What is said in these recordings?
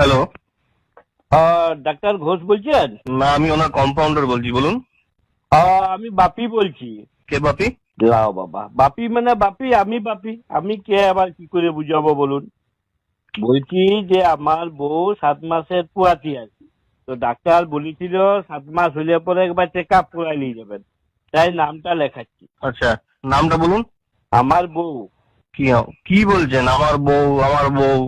Hello. Doctor Ghosh বলছেন? না, আমি ওনার কম্পাউন্ডার বলছি, বলুন। আমি বাপি বলছি। কে বাপি? লাও বাবা, বাপি মানে বাপি, আমি বাপি, আমি কে আবার কি করে বুঝাবো বলুন। বলছি যে আমার বউ 7 মাসের পুয়াতি আছে, তো ডাক্তার বলেছিল 7 মাস হলে পরে একবার চেক আপ করাই নিয়ে যাবেন, তাই নামটা লেখাচ্ছি। আচ্ছা, নামটা বলুন। আমার বউ। কি কি বলছেন? আমার বউ, আমার বউ?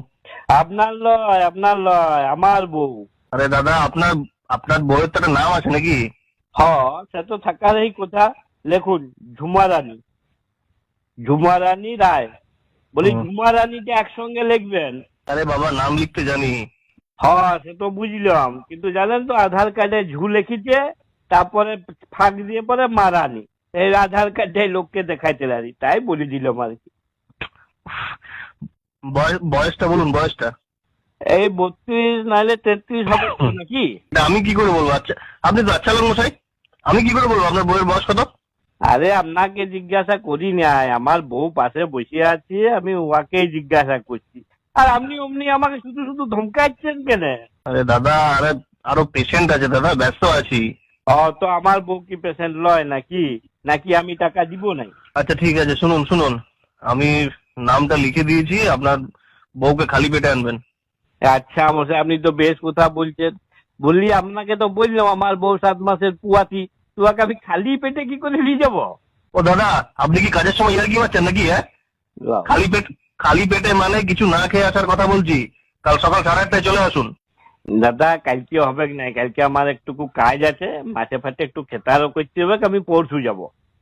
আপনার লয়, আপনার লয়, আমার বউ। আরে দাদা, আপনার আপনার বউয়ের তো একটা নাম আছে নাকি? হ, সে তো থাকারই কথা। লেখুন, ঝুমা রানী, ঝুমা রানী রায়। বলি হুম। ঝুমা রানীটা একসঙ্গে লিখবেন। আরে বাবা, নাম লিখতে জানি। হ্যাঁ, সে তো বুঝলাম, কিন্তু জানেন তো আধার কার্ডে ঝু লিখেছে, তারপরে ফাঁক দিয়ে পরে মা রানী। এই আধার কার্ডে লোককে দেখাইতে পারি, তাই বলে দিলাম আর কি। বয়সটা বলুন, বয়সটা। এই 32 নাহলে 33 হবে তো নাকি? এটা আমি কি করে বলবো? আচ্ছা, আপনি তো আচ্ছা লোক মশাই, আমি কি করে বলবো আপনার বউয়ের বয়স কত? আরে আপনাকে জিজ্ঞাসা করি নাই, আমার বউ পাশে বসে আছে, আমি ওয়াকেই জিজ্ঞাসা করছি। আর আপনি অমনি আমাকে শুধু শুধু ধমকাচ্ছেন কেন? আরে দাদা, আরে আরো পেশেন্ট আছে দাদা, ব্যস্ত আছি। তো আমার বউ কি পেশেন্ট লয় নাকি? নাকি আমি টাকা দিব নাই? আচ্ছা ঠিক আছে, শুনুন শুনুন, আমি নামটা লিখে দিয়েছি, আপনার বউকে খালি পেটে আনবেন। আচ্ছা মশাই, আপনি তো বেশ কথা বলছেন। বললি আপনাকে তো বললাম আমার বউ 7 মাসের পুয়াতি, তোমাকে আমি খালি পেটে কি করে নিয়ে যাবো? ও দাদা, আপনি কি কাজের সময় ইয়ার্কি মারছেন নাকি? হ্যাঁ, খালি পেট, খালি পেটে মানে কিছু না খেয়ে আসার কথা বলছি। কাল সকাল 8:30টায় চলে আসুন। দাদা কালকে হবে নাই, কালকে আমার একটুকু কাজ আছে, মাঠে ফাটে একটু খেতারও করতে হবে, আমি পরশু যাব।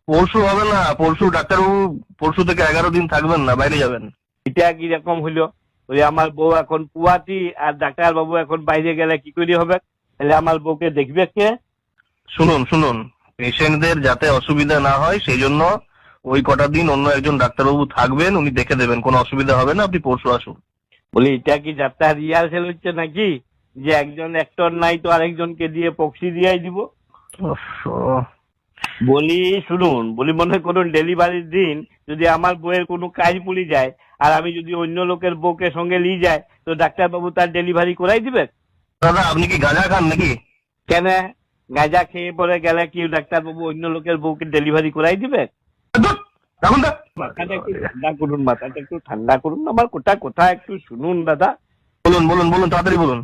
পরশু হবে না, পরশু ডাক্তারবাবু, পরশু থেকে 11 দিন থাকবেন না, বাইরে যাবেন। এটা কিরকম হইলো? ওই আমার বউ এখন পুয়াতি, আর ডাক্তার বাবু এখন বাইরে গেলে কি করে হবে? তাহলে আমার বউকে দেখবে কে? শুনুন শুনুন, পেশেন্টদের যাতে অসুবিধা না হয় সেই জন্য ওই কটা দিন অন্য একজন ডাক্তারবাবু থাকবেন, উনি দেখে দেবেন, কোনো অসুবিধা হবে না, আপনি পরশু আসুন। বলি এটা কি যাত্রা রিহার্সেল হচ্ছে নাকি, যে একজন অ্যাক্টর নাই তো আরেকজনকে দিয়ে পক্সি দিয়াই দিব? উফ, ও। বলি শুনুন, বলি মনে করুন ডেলিভারির দিন যদি আমার বউয়ের কোনো কাজ পড়ে যায়, আর আমি যদি অন্য লোকের বউকে সঙ্গে নিয়ে যাই, তো ডাক্তারবাবু তার ডেলিভারি করাই দিবে? দাদা, আপনি কি গাঁজা খান নাকি? কেন? গাঁজা খেয়ে পরে গেলে কি ডাক্তারবাবু অন্য লোকের বউকে ডেলিভারি করাই দিবে? ধুৎ, রাখুন দা। মাথাটা একটু ঠান্ডা করুন, মাথাটা একটু ঠান্ডা করুন, আমার কথা কথা একটু শুনুন দাদা। বলুন বলুন বলুন, তাড়াতাড়ি বলুন।